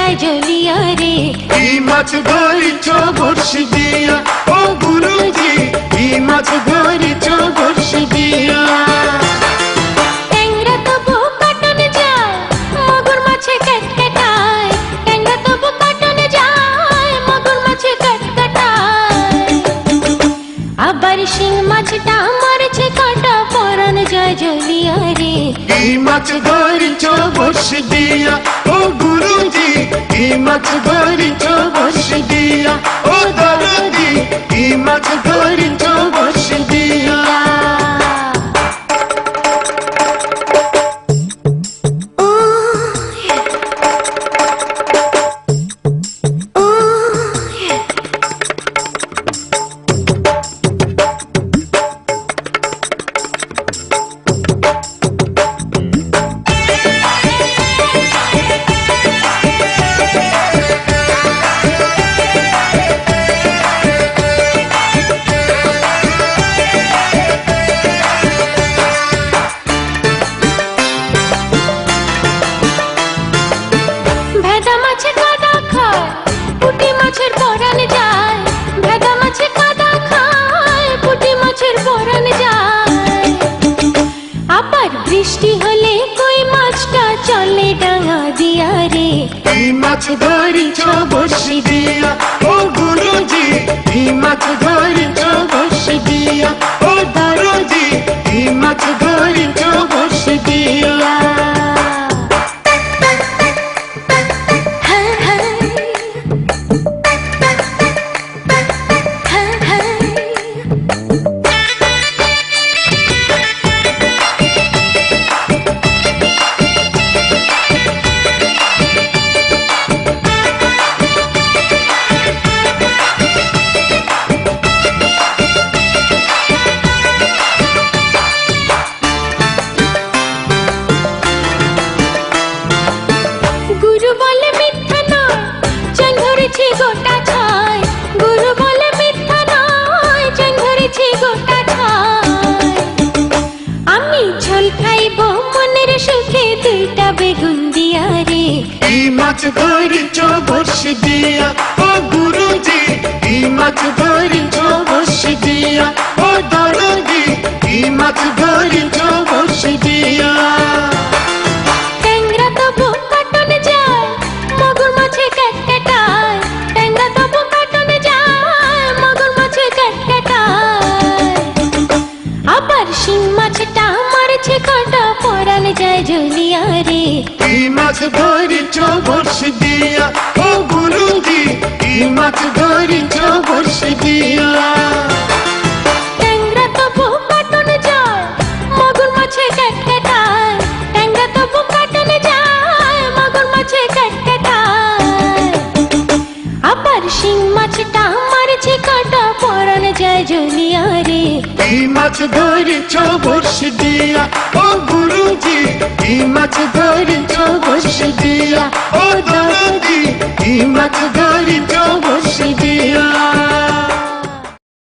যায় জ্বলিয়া রে। কি মাছ ধরিছ বড়শি দিয়া ও গুরুজি, কি মাছ ধরিছ বড়শি দিয়া? ট্যাংরা তবু কাটন যায়, মাগুর মাছে কাটকাটায়। ট্যাংরা তবু কাটন যায়, মাগুর মাছে কাটকাটায়। আবার শিং মাছটা মারছে কাটা, পরান যায় জ্বলিয়া রে। কি মাছ ধরিছ বড়শি দিয়া ও গুরুজি, কি মাছ ধরিছ বড়শি দিয়া? ও দরদি, কি মাছ ধরিছ বড়শি দিয়া? ভেদা মাছে কাদা খায়, পুঁটি মাছের পরান যায়। ভেদা মাছে কাদা খায়, পুঁটি মাছের পরান যায়। আবার বৃষ্টি হলে কই মাছটা চলে ডাঙা দিয়া রে। কি মাছ ধরিছ বড়শি দিয়া ও গুরুজি, কি মাছ ধরিছ বড়শি দিয়া? ও দরদি, কি মাছ ধরিছ বড়শি দিয়া? হ্যাঁ, হ্যাঁ। হ্যাঁ, হ্যাঁ। গুরু বলে মিথ্যা নয়, চ্যাং ধরেছি গোটা ছাই। গুরু বলে মিথ্যা নয়, চ্যাং ধরেছি গোটা ছাই। আমি ঝোল খাইব মনের সুখে, দুইটা বেগুন দিয়া রে। কি মাছ ধরিছ বড়শি দিয়া ও গুরুজি, কি মাছ ধরিছ বড়শি দিয়া? ও দরদি, কি মাছ ধরিছ বড়শি দিয়া? ট্যাংরা তবু কাটন যায়, মাগুর মাছে কাটকাটায়। ট্যাংরা তবু কাটন যায়, মাগুর মাছে কাটকাটায়। আবার শিং মাছটা মারছে কাটা, পরান যায় জ্বলিয়া রে। কি মাছ ধরিছ বড়শি দিয়া ও গুরুজি, কি মাছ ধরিছ বড়শি দিয়া? ট্যাংরা তবু কাটন যায়, মাগুর মাছে কাটকাটায়। ট্যাংরা তবু কাটন যায়, মাগুর মাছে কাটকাটায়। আবার শিং মাছটা মারছে কাটা, পরান যায় জ্বলিয়া রে। কি মাছ ধরিছ বড়শি দিয়া ও গুরুজি, কি মাছ ধরিছ বড়শি দিয়া? ও দরদি, কি মাছ